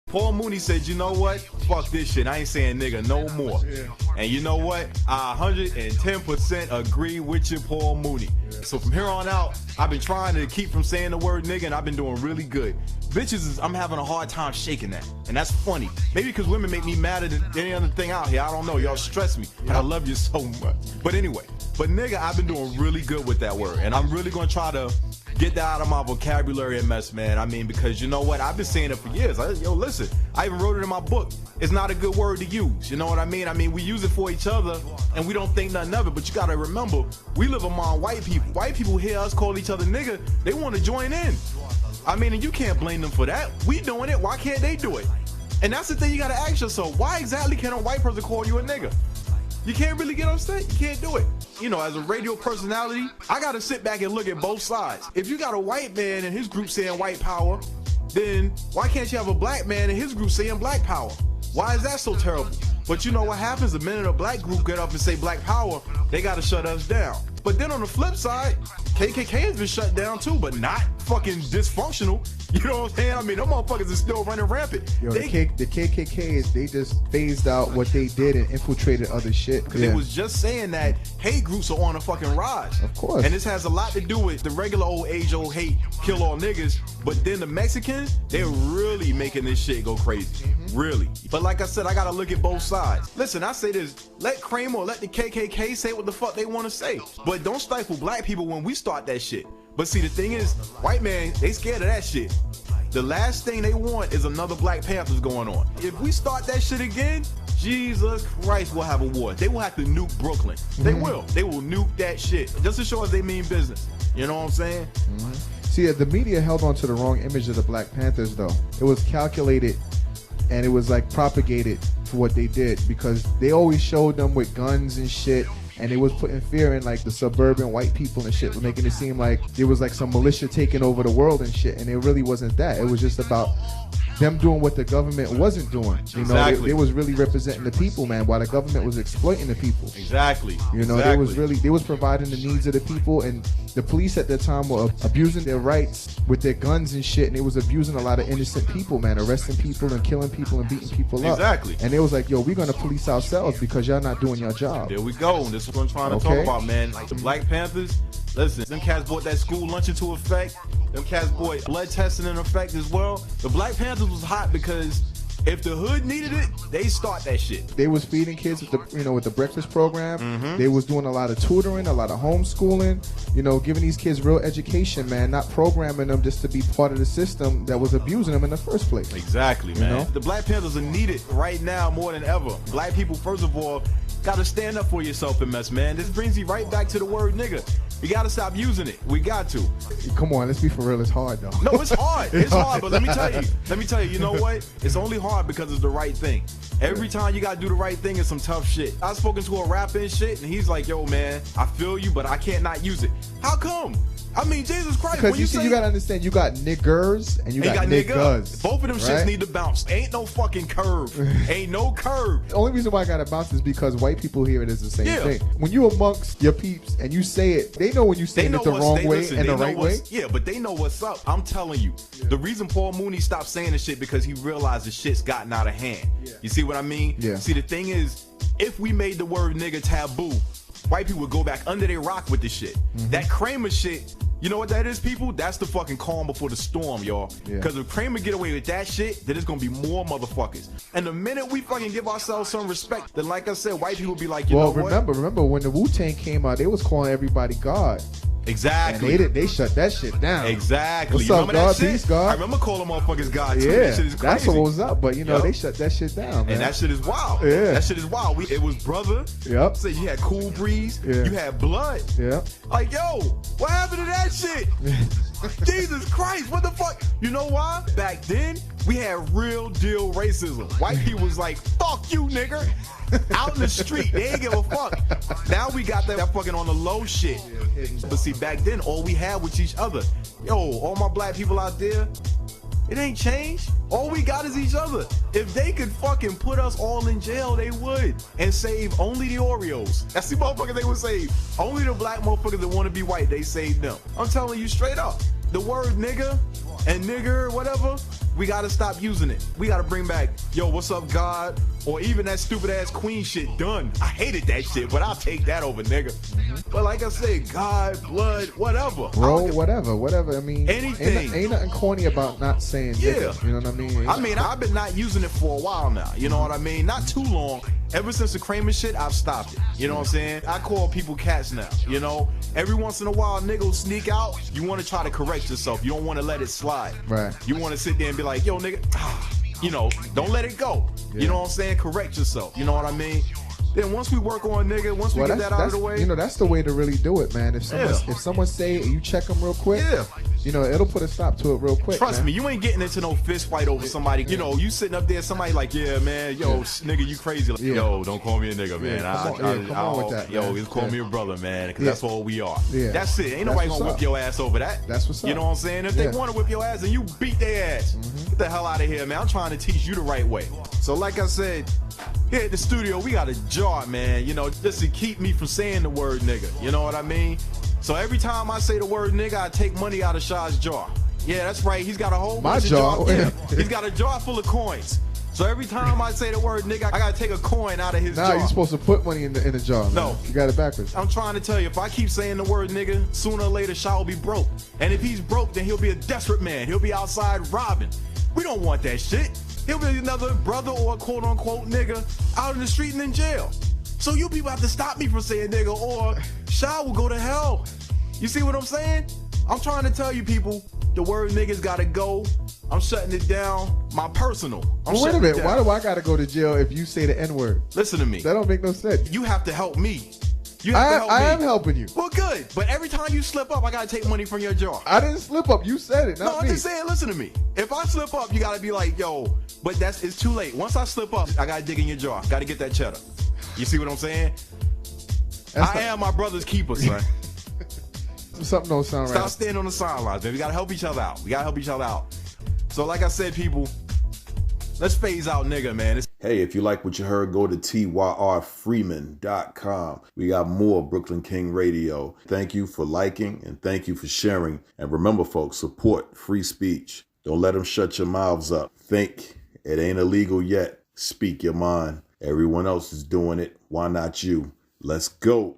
Paul Mooney said, you know what? Fuck this shit. I ain't saying nigga no more. Yeah. And you know what? I 110% agree with you, Paul Mooney. Yeah. So from here on out, I've been trying to keep from saying the word nigga, and I've been doing really good. Bitches, I'm having a hard time shaking that. And that's funny. Maybe because women make me madder than any other thing out here. I don't know. Y'all stress me. And I love you so much. But anyway, nigga, I've been doing really good with that word. And I'm really going to try to get that out of my vocabulary and mess, man. I mean, because you know what? I've been saying it for years. Yo, listen, I even wrote it in my book. It's not a good word to use. You know what I mean? I mean, we use it for each other and we don't think nothing of it. But you got to remember, we live among white people. White people hear us call each other nigga. They want to join in. I mean, and you can't blame them for that. We doing it. Why can't they do it? And that's the thing you got to ask yourself. Why exactly can a white person call you a nigga? You can't really get upset. You can't do it. You know, as a radio personality, I got to sit back and look at both sides. If you got a white man in his group saying white power, then why can't you have a black man in his group saying black power? Why is that so terrible? But you know what happens? The minute a black group get up and say black power, they got to shut us down. But then on the flip side, KKK has been shut down too, but not fucking dysfunctional. You know what I'm saying? I mean, them motherfuckers are still running rampant. Yo, the KKK, they just phased out what they did and infiltrated other shit. Because it was just saying that hate groups are on a fucking rise. Of course. And this has a lot to do with the regular old age-old hate, kill all niggas. But then the Mexicans, they're really making this shit go crazy. Really. But like I said, I gotta look at both sides. Listen, I say this, let Kramer, let the KKK say what the fuck they want to say. But don't stifle black people when we start that shit. But see, the thing is, white man, they scared of that shit. The last thing they want is another Black Panthers going on. If we start that shit again, Jesus Christ, we'll have a war. They will have to nuke Brooklyn. They will. They will nuke that shit. Just to show us they mean business. You know what I'm saying? See, the media held on to the wrong image of the Black Panthers, though. It was calculated and it was like propagated for what they did, because they always showed them with guns and shit. And it was putting fear in like the suburban white people and shit, making it seem like there was like some militia taking over the world and shit. And it really wasn't that. It was just about them doing what the government wasn't doing. You know, exactly. they was really representing the people, man, while the government was exploiting the people. Exactly. You know, they was providing the needs of the people, and the police at that time were abusing their rights with their guns and shit, and they was abusing a lot of innocent people, man, arresting people and killing people and beating people up. Exactly. And it was like, yo, we're gonna police ourselves because y'all not doing your job. There we go. This is what I'm trying to talk about, man. Like the Black Panthers, listen, them cats brought that school lunch into effect. Them cats brought blood testing in effect as well. The Black Panthers was hot because if the hood needed it, they start that shit. They was feeding kids with the breakfast program. They was doing a lot of tutoring, a lot of homeschooling, you know, giving these kids real education, man, not programming them just to be part of the system that was abusing them in the first place. Exactly, man. You know? The Black Panthers are needed right now more than ever. Black people, first of all, gotta stand up for yourself and mess, man. This brings you right back to the word nigga. We gotta stop using it. We got to. Come on, let's be for real. It's hard though. No, it's hard. It's hard, but let me tell you, you know what? It's only hard because it's the right thing. Every time you gotta do the right thing is some tough shit. I've spoken to a rapper and shit, and he's like, yo, man, I feel you, but I can't not use it. How come? I mean, Jesus Christ. Because you gotta understand, you got niggers and you got niggas. Both of them shits need to bounce. Ain't no fucking curve. Ain't no curve. The only reason why I gotta bounce is because white people hear it as the same thing. When you amongst your peeps and you say it, they know when you say it the wrong way and the right way. Yeah, but they know what's up. I'm telling you. The reason Paul Mooney stopped saying this shit because he realized the shit's gotten out of hand. You see what I mean? Yeah. See, the thing is, if we made the word nigga taboo, white people would go back under their rock with this shit. That Kramer shit, you know what that is, people? That's the fucking calm before the storm, y'all. Because if Kramer get away with that shit, then there's gonna be more motherfuckers. And the minute we fucking give ourselves some respect, then like I said, white people be like, you know what? Remember when the Wu-Tang came out, they was calling everybody God. Exactly. And they shut that shit down. Exactly. What's up, God? Peace, God. I remember calling motherfuckers God too. Yeah, That shit is crazy. that's what was up. But you know, they shut that shit down, man. And that shit is wild. Yeah. That shit is wild. It was brother. Yep. So you had Cool Breeze. Yeah. You had Blood. Yeah. Like, yo, what happened to that shit? Jesus Christ, what the fuck? You know why? Back then, we had real deal racism. White people was like, fuck you, nigga. Out in the street, they ain't give a fuck. Now we got that fucking on the low shit. But see, back then, all we had was each other. Yo, all my black people out there, it ain't changed. All we got is each other. If they could fucking put us all in jail, they would. And save only the Oreos. That's the motherfuckers they would save. Only the black motherfuckers that want to be white, they saved them. I'm telling you straight up. The word nigga and nigger, whatever, We gotta stop using it. We gotta bring back, yo, what's up, God? Or even that stupid ass Queen shit done. I hated that shit, but I'll take that over, nigga. But like I said, God, blood, whatever. Bro, whatever. I mean, anything. Ain't nothing corny about not saying nigga. You know what I mean? I mean, I've been not using it for a while now. You know what I mean? Not too long. Ever since the Kramer shit, I've stopped it. You know what I'm saying? I call people cats now. You know, every once in a while, nigga will sneak out. You want to try to correct yourself. You don't want to let it slide. Right. You want to sit there and be like, yo, nigga, you know, don't let it go. Yeah. You know what I'm saying? Correct yourself. You know what I mean? Then once we work on nigga, once we get that out of the way, you know, that's the way to really do it, man. If someone say it, you check them real quick. Yeah. You know, it'll put a stop to it real quick. Trust me, you ain't getting into no fist fight over somebody. You know, you sitting up there, somebody like, yeah, man, yo, nigga, you crazy. Like, yo, don't call me a nigga, man. Come on with that, yo, man. just call me a brother, man, because that's all we are. Yeah. That's it. Ain't nobody gonna whip your ass over that. That's what's up. You know what I'm saying? If they want to whip your ass, then you beat their ass. Get the hell out of here, man. I'm trying to teach you the right way. So like I said, here at the studio, we got a jar, man, you know, just to keep me from saying the word nigga. You know what I mean? So every time I say the word nigga, I take money out of Shaw's jar. Yeah, that's right. He's got a whole bunch of jar. Yeah. He's got a jar full of coins. So every time I say the word nigga, I gotta take a coin out of his jar. You're supposed to put money in the jar. Man. No, you got it backwards. I'm trying to tell you, if I keep saying the word nigga, sooner or later Shaw will be broke. And if he's broke, then he'll be a desperate man. He'll be outside robbing. We don't want that shit. He'll be another brother or quote unquote nigga out in the street and in jail. So you people have to stop me from saying nigga, or Shaw will go to hell. You see what I'm saying? I'm trying to tell you people, the word niggas gotta go. I'm shutting it down. My personal. Wait a minute. Why do I gotta go to jail if you say the N-word? Listen to me. That don't make no sense. You have to help me. You have to help me. I am helping you. Well, good. But every time you slip up, I gotta take money from your jar. I didn't slip up. You said it, not me. me. I'm just saying, listen to me. If I slip up, you gotta be like, yo, but it's too late. Once I slip up, I gotta dig in your jar. Gotta get that cheddar. You see what I'm saying? I am my brother's keeper, son. Something don't sound right. Stop standing on the sidelines, man. We gotta help each other out. So like I said, people, let's phase out nigga, man. Hey, if you like what you heard, go to tyrfreeman.com. We got more Brooklyn King Radio. Thank you for liking and thank you for sharing. And remember, folks, support free speech. Don't let them shut your mouths up. Think it ain't illegal yet. Speak your mind. Everyone else is doing it. Why not you? Let's go.